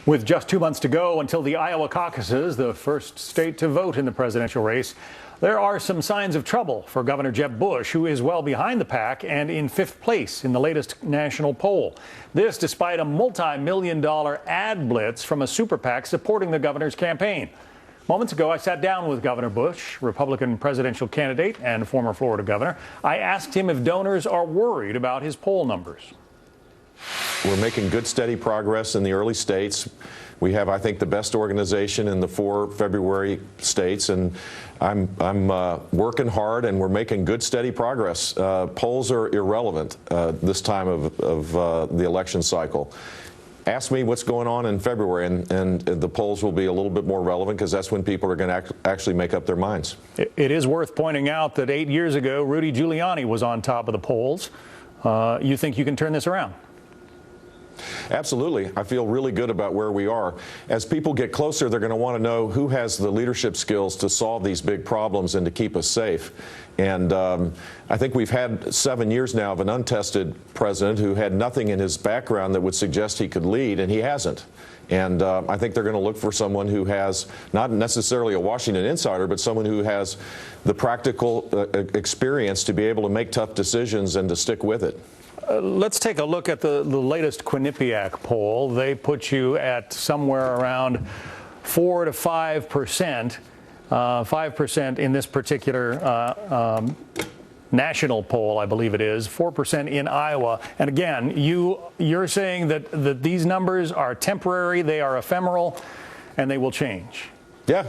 With just 2 months to go until the Iowa caucuses, the first state to vote in the presidential race, there are some signs of trouble for Governor Jeb Bush, who is well behind the pack and in 5th place in the latest national poll. This despite a multi-million-dollar ad blitz from a super PAC supporting the governor's campaign. Moments ago, I sat down with Governor Bush, Republican presidential candidate and former Florida governor. I asked him if donors are worried about his poll numbers. We're making good, steady progress in the early states. We have, I think, the best organization in the 4 February states, and I'm working hard, and we're making good, steady progress. Polls are irrelevant this time of the election cycle. Ask me what's going on in February, and the polls will be a little bit more relevant because that's when people are going to actually make up their minds. It is worth pointing out that 8 years ago, Rudy Giuliani was on top of the polls. You think you can turn this around? Absolutely. I feel really good about where we are. As people get closer, they're going to want to know who has the leadership skills to solve these big problems and to keep us safe. And I think we've had 7 years now of an untested president who had nothing in his background that would suggest he could lead, and he hasn't. And I think they're going to look for someone who has not necessarily a Washington insider, but someone who has the practical experience to be able to make tough decisions and to stick with it. Let's take a look at the latest Quinnipiac poll. They put you at somewhere around 4 to 5%, 5% in this particular national poll, I believe it is, 4% in Iowa. And again, you're saying that these numbers are temporary, they are ephemeral, and they will change. Yeah.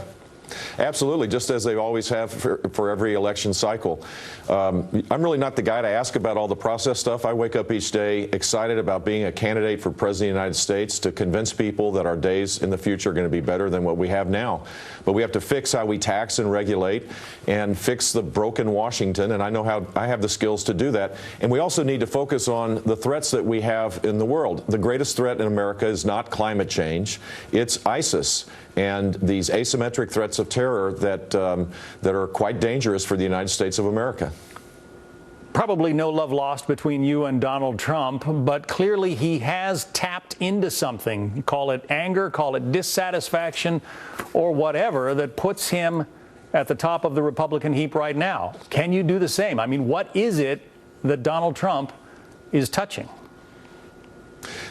Absolutely, just as they always have for every election cycle. I'm really not the guy to ask about all the process stuff. I wake up each day excited about being a candidate for President of the United States to convince people that our days in the future are going to be better than what we have now. But we have to fix how we tax and regulate and fix the broken Washington, and I know how I have the skills to do that. And we also need to focus on the threats that we have in the world. The greatest threat in America is not climate change, it's ISIS and these asymmetric threats of terror that are quite dangerous for the United States of America. Probably no love lost between you and Donald Trump, but clearly he has tapped into something, call it anger, call it dissatisfaction, or whatever, that puts him at the top of the Republican heap right now. Can you do the same? I mean, what is it that Donald Trump is touching?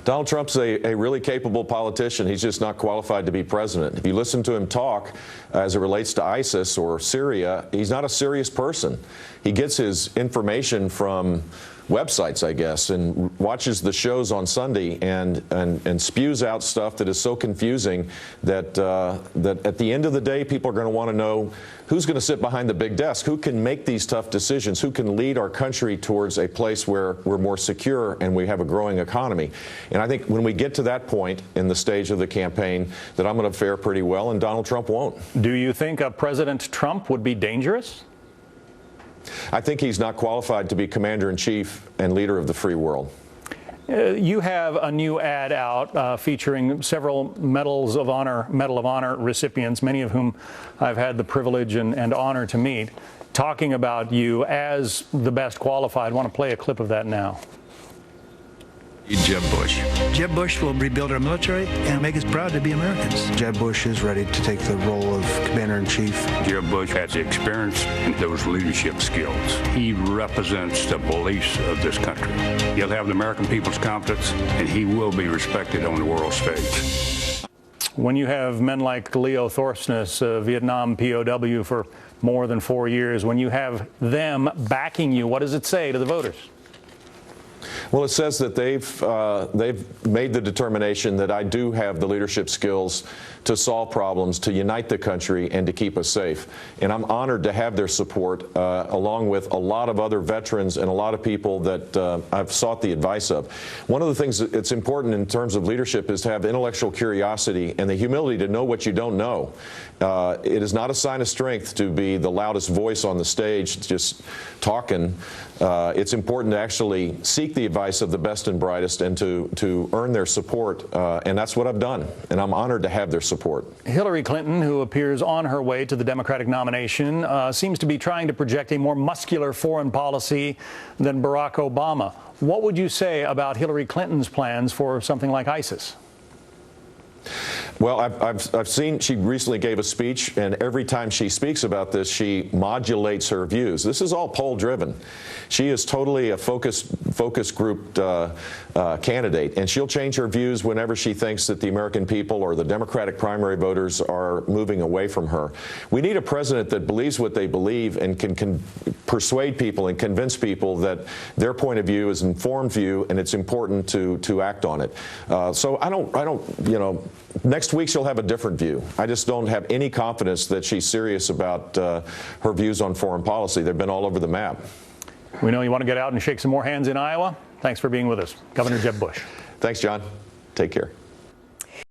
Donald Trump's a really capable politician. He's just not qualified to be president. If you listen to him talk as it relates to ISIS or Syria, he's not a serious person. He gets his information from websites, I guess, and watches the shows on Sunday and spews out stuff that is so confusing that at the end of the day, people are going to want to know who's going to sit behind the big desk, who can make these tough decisions, who can lead our country towards a place where we're more secure and we have a growing economy. And I think when we get to that point in the stage of the campaign, that I'm going to fare pretty well and Donald Trump won't. Do you think President Trump would be dangerous? I think he's not qualified to be commander-in-chief and leader of the free world. You have a new ad out featuring several Medal of Honor recipients, many of whom I've had the privilege and honor to meet, talking about you as the best qualified. I want to play a clip of that now. Jeb Bush. Jeb Bush will rebuild our military and make us proud to be Americans. Jeb Bush is ready to take the role of commander-in-chief. Jeb Bush has the experience and those leadership skills. He represents the beliefs of this country. He'll have the American people's confidence, and he will be respected on the world stage. When you have men like Leo Thorsness, a Vietnam POW for more than 4 years, when you have them backing you, what does it say to the voters? Well, it says that they've made the determination that I do have the leadership skills to solve problems, to unite the country, and to keep us safe. And I'm honored to have their support, along with a lot of other veterans and a lot of people that I've sought the advice of. One of the things that's important in terms of leadership is to have intellectual curiosity and the humility to know what you don't know. It is not a sign of strength to be the loudest voice on the stage just talking. It's important to actually seek the advice of the best and brightest and to earn their support, and that's what I've done, and I'm honored to have their support. Hillary Clinton, who appears on her way to the Democratic nomination, seems to be trying to project a more muscular foreign policy than Barack Obama. What would you say about Hillary Clinton's plans for something like ISIS? Well, I've seen she recently gave a speech, and every time she speaks about this, she modulates her views. This is all poll-driven. She is totally a focus grouped candidate, and she'll change her views whenever she thinks that the American people or the Democratic primary voters are moving away from her. We need a president that believes what they believe and can persuade people and convince people that their point of view is an informed view, and it's important to act on it. So I don't, you know, next week she'll have a different view. I just don't have any confidence that she's serious about her views on foreign policy. They've been all over the map. We know you want to get out and shake some more hands in Iowa. Thanks for being with us, Governor Jeb Bush. Thanks, John. Take care.